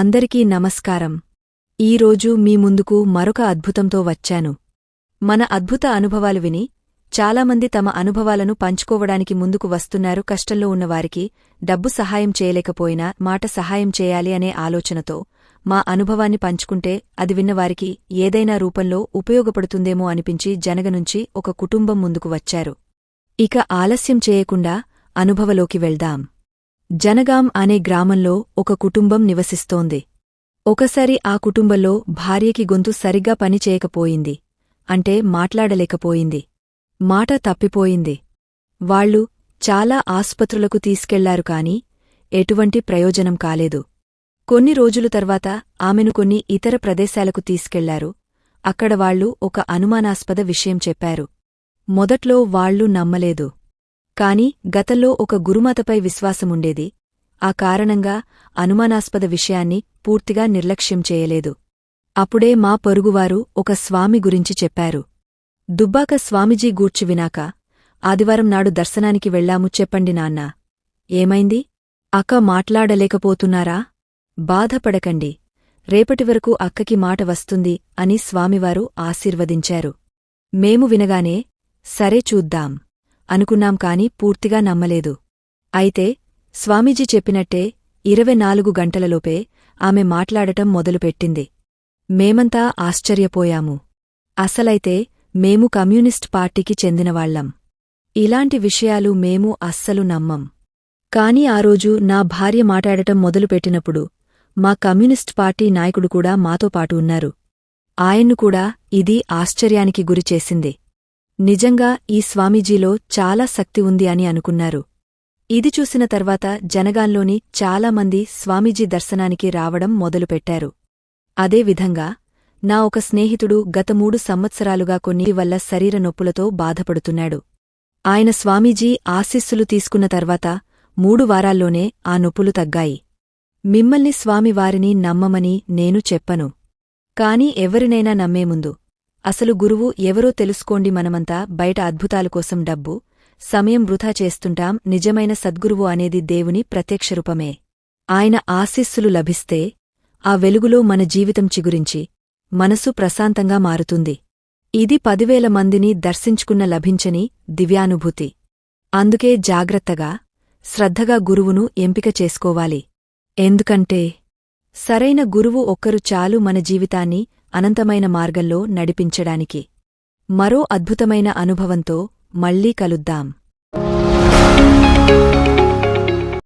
అందరికీ నమస్కారం. ఈరోజు మీ ముందుకు మరొక అద్భుతంతో వచ్చాను. మన అద్భుత అనుభవాలు విని చాలామంది తమ అనుభవాలను పంచుకోవడానికి ముందుకు వస్తున్నారు. కష్టంలో ఉన్నవారికి డబ్బు సహాయం చేయలేకపోయినా మాట సహాయం చేయాలి అనే ఆలోచనతో మా అనుభవాన్ని పంచుకుంటే అది విన్నవారికి ఏదైనా రూపంలో ఉపయోగపడుతుందేమో అనిపించి జనగనుంచి ఒక కుటుంబం ముందుకు వచ్చారు. ఇక ఆలస్యం చేయకుండా అనుభవలోకి వెళ్దాం. జనగాం అనే గ్రామంలో ఒక కుటుంబం నివసిస్తోంది. ఒకసారి ఆ కుటుంబంలో భార్యకి గొంతు సరిగ్గా పనిచేయకపోయింది. అంటే మాట్లాడలేకపోయింది. మాట తప్పిపోయింది. వాళ్లు చాలా ఆస్పత్రులకు తీసుకెళ్లారు కాని ఎటువంటి ప్రయోజనం కాలేదు. కొన్ని రోజులు తర్వాత ఆమెను కొన్ని ఇతర ప్రదేశాలకు తీసుకెళ్లారు. అక్కడ వాళ్లు ఒక అనుమానాస్పద విషయం చెప్పారు. మొదట్లో వాళ్లు నమ్మలేదు. కాని గతంలో ఒక గురుమాతపై విశ్వాసముండేది. ఆ కారణంగా అనుమానాస్పద విషయాన్ని పూర్తిగా నిర్లక్ష్యం చేయలేదు. అప్పుడే మా పొరుగువారు ఒక స్వామి గురించి చెప్పారు. దుబ్బాక స్వామిజీ గూర్చి వినాక ఆదివారం నాడు దర్శనానికి వెళ్లాము. చెప్పండి నాన్నా, ఏమైంది? అక్క మాట్లాడలేకపోతున్నారా? బాధపడకండి, రేపటివరకు అక్కకి మాట వస్తుంది అని స్వామివారు ఆశీర్వదించారు. మేము వినగానే సరే చూద్దాం అనుకున్నాం కాని పూర్తిగా నమ్మలేదు. అయితే స్వామీజీ చెప్పినట్టే 24 గంటలలోపే ఆమె మాట్లాడటం మొదలుపెట్టింది. మేమంతా ఆశ్చర్యపోయాము. అసలైతే మేము కమ్యూనిస్ట్ పార్టీకి చెందినవాళ్లం. ఇలాంటి విషయాలు మేము అస్సలు నమ్మం. కాని ఆ రోజు నా భార్య మాట్లాడటం మొదలుపెట్టినప్పుడు మా కమ్యూనిస్ట్ పార్టీ నాయకుడు కూడా మాతో పాటు ఉన్నారు. ఆయన్ను కూడా ఇది ఆశ్చర్యానికి గురిచేసింది. నిజంగా ఈ స్వామీజీలో చాలా శక్తి ఉంది అని అనుకున్నారు. ఇది చూసిన తర్వాత జనగాంలోని చాలామంది స్వామీజీ దర్శనానికి రావడం మొదలుపెట్టారు. అదేవిధంగా నా ఒక స్నేహితుడు గత 3 సంవత్సరాలుగా కొన్ని వల్ల శరీర నొప్పులతో బాధపడుతున్నాడు. ఆయన స్వామీజీ ఆశీస్సులు తీసుకున్న తర్వాత 3 వారాల్లోనే ఆ నొప్పులు తగ్గాయి. మిమ్మల్ని స్వామివారిని నమ్మమని నేను చెప్పను. కాని ఎవరినైనా నమ్మే ముందు అసలు గురువు ఎవరో తెలుసుకోండి. మనమంతా బయట అద్భుతాల కోసం డబ్బు, సమయం వృధా చేస్తుంటాం. నిజమైన సద్గురువు అనేది దేవుని ప్రత్యక్షరూపమే. ఆయన ఆశీస్సులు లభిస్తే ఆ వెలుగులో మన జీవితం చిగురించి మనసు ప్రశాంతంగా మారుతుంది. ఇది 10,000 మందిని దర్శించుకున్న లభించని దివ్యానుభూతి. అందుకే జాగ్రత్తగా, శ్రద్ధగా గురువును ఎంపిక చేసుకోవాలి. ఎందుకంటే సరైన గురువు ఒక్కరు చాలు మన జీవితాన్ని అనంతమైన మార్గంలో నడిపించడానికి. మరో అద్భుతమైన అనుభవంతో మళ్ళీ కలుద్దాం.